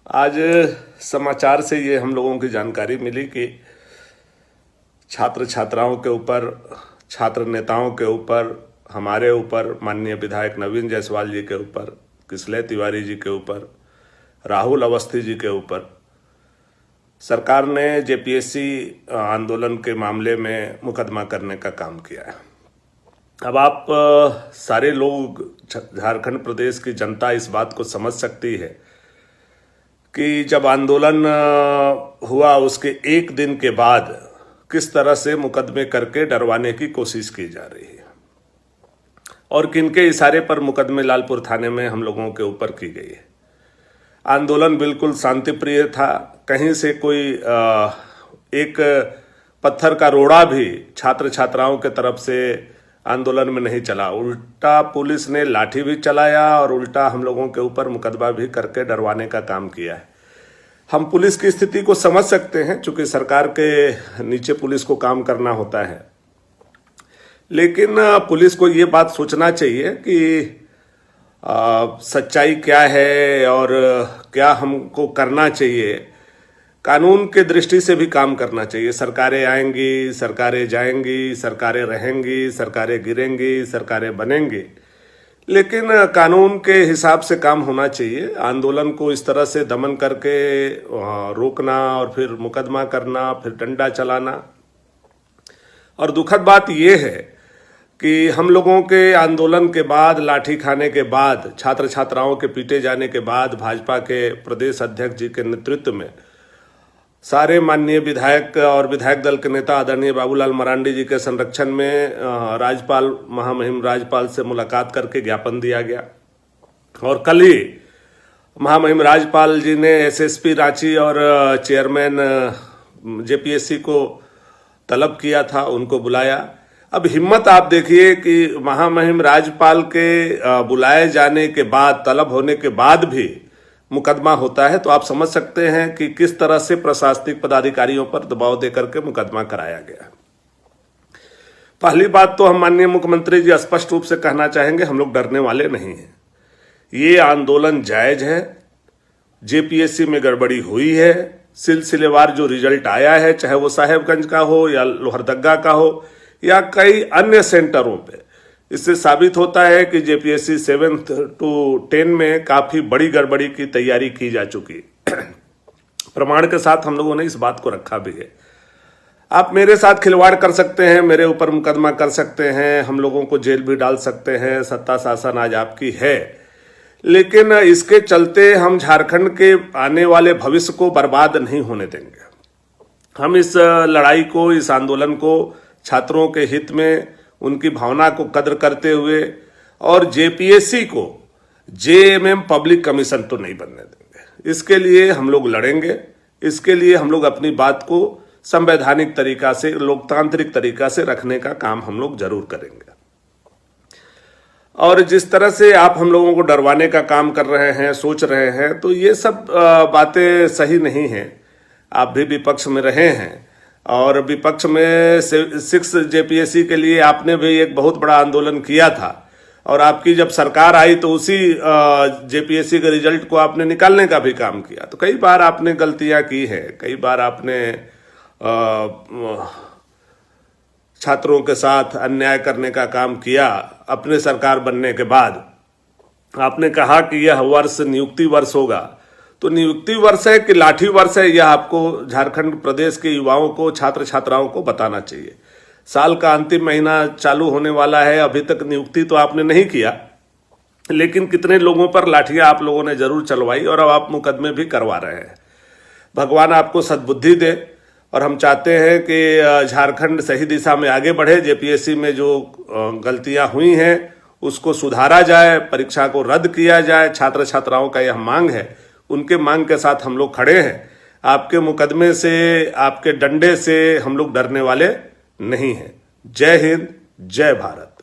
आज समाचार से ये हम लोगों की जानकारी मिली कि छात्र छात्राओं के ऊपर, छात्र नेताओं के ऊपर, हमारे ऊपर, माननीय विधायक नवीन जायसवाल जी के ऊपर, किसलय तिवारी जी के ऊपर, राहुल अवस्थी जी के ऊपर सरकार ने जेपीएससी आंदोलन के मामले में मुकदमा करने का काम किया है। अब आप सारे लोग, झारखंड प्रदेश की जनता इस बात को समझ सकती है कि जब आंदोलन हुआ उसके एक दिन के बाद किस तरह से मुकदमे करके डरवाने की कोशिश की जा रही है और किनके इशारे पर मुकदमे लालपुर थाने में हम लोगों के ऊपर की गई है। आंदोलन बिल्कुल शांतिप्रिय था, कहीं से कोई एक पत्थर का रोड़ा भी छात्र छात्राओं के तरफ से आंदोलन में नहीं चला। उल्टा पुलिस ने लाठी भी चलाया और उल्टा हम लोगों के ऊपर मुकदमा भी करके डरवाने का काम किया है। हम पुलिस की स्थिति को समझ सकते हैं, चूंकि सरकार के नीचे पुलिस को काम करना होता है, लेकिन पुलिस को ये बात सोचना चाहिए कि सच्चाई क्या है और क्या हमको करना चाहिए। कानून के दृष्टि से भी काम करना चाहिए। सरकारें आएंगी, सरकारें जाएंगी, सरकारें रहेंगी, सरकारें गिरेंगी, सरकारें बनेंगी, लेकिन कानून के हिसाब से काम होना चाहिए। आंदोलन को इस तरह से दमन करके रोकना और फिर मुकदमा करना, फिर डंडा चलाना। और दुखद बात यह है कि हम लोगों के आंदोलन के बाद, लाठी खाने के बाद, छात्र छात्राओं के पीटे जाने के बाद भाजपा के प्रदेश अध्यक्ष जी के नेतृत्व में सारे माननीय विधायक और विधायक दल के नेता आदरणीय बाबूलाल मरांडी जी के संरक्षण में राज्यपाल, महामहिम राज्यपाल से मुलाकात करके ज्ञापन दिया गया। और कल ही महामहिम राज्यपाल जी ने एसएसपी रांची और चेयरमैन जेपीएससी को तलब किया था, उनको बुलाया। अब हिम्मत आप देखिए कि महामहिम राज्यपाल के बुलाए जाने के बाद, तलब होने के बाद भी मुकदमा होता है, तो आप समझ सकते हैं कि किस तरह से प्रशासनिक पदाधिकारियों पर दबाव देकर के मुकदमा कराया गया। पहली बात तो हम माननीय मुख्यमंत्री जी स्पष्ट रूप से कहना चाहेंगे, हम लोग डरने वाले नहीं हैं। ये आंदोलन जायज है, जेपीएससी में गड़बड़ी हुई है, सिलसिलेवार जो रिजल्ट आया है, चाहे वो साहेबगंज का हो या लोहरदगा का हो या कई अन्य सेंटरों पे, इससे साबित होता है कि जेपीएससी 7th to 10 में काफी बड़ी गड़बड़ी की तैयारी की जा चुकी। प्रमाण के साथ हम लोगों ने इस बात को रखा भी है। आप मेरे साथ खिलवाड़ कर सकते हैं, मेरे ऊपर मुकदमा कर सकते हैं, हम लोगों को जेल भी डाल सकते हैं, सत्ता शासन आज आपकी है, लेकिन इसके चलते हम झारखंड के आने वाले भविष्य को बर्बाद नहीं होने देंगे। हम इस लड़ाई को, इस आंदोलन को छात्रों के हित में, उनकी भावना को कद्र करते हुए और जेपीएससी को जेएमएम पब्लिक कमीशन तो नहीं बनने देंगे। इसके लिए हम लोग लड़ेंगे, इसके लिए हम लोग अपनी बात को संवैधानिक तरीका से, लोकतांत्रिक तरीका से रखने का काम हम लोग जरूर करेंगे। और जिस तरह से आप हम लोगों को डरवाने का काम कर रहे हैं, सोच रहे हैं, तो ये सब बातें सही नहीं हैं। आप भी विपक्ष में रहे हैं और विपक्ष में 6 जेपीएससी के लिए आपने भी एक बहुत बड़ा आंदोलन किया था और आपकी जब सरकार आई तो उसी जेपीएससी के रिजल्ट को आपने निकालने का भी काम किया। तो कई बार आपने गलतियां की है, कई बार आपने छात्रों के साथ अन्याय करने का काम किया। अपने सरकार बनने के बाद आपने कहा कि यह वर्ष नियुक्ति वर्ष होगा, तो नियुक्ति वर्ष है कि लाठी वर्ष है, यह आपको झारखंड प्रदेश के युवाओं को, छात्र छात्राओं को बताना चाहिए। साल का अंतिम महीना चालू होने वाला है, अभी तक नियुक्ति तो आपने नहीं किया, लेकिन कितने लोगों पर लाठियां आप लोगों ने जरूर चलवाई और अब आप मुकदमे भी करवा रहे हैं। भगवान आपको सद्बुद्धि दे और हम चाहते हैं कि झारखंड सही दिशा में आगे बढ़े। जेपीएससी में जो गलतियां हुई हैं उसको सुधारा जाए, परीक्षा को रद्द किया जाए। छात्र छात्राओं का यह मांग है, उनके मांग के साथ हम लोग खड़े हैं। आपके मुकदमे से, आपके डंडे से हम लोग डरने वाले नहीं हैं। जय हिंद, जय भारत।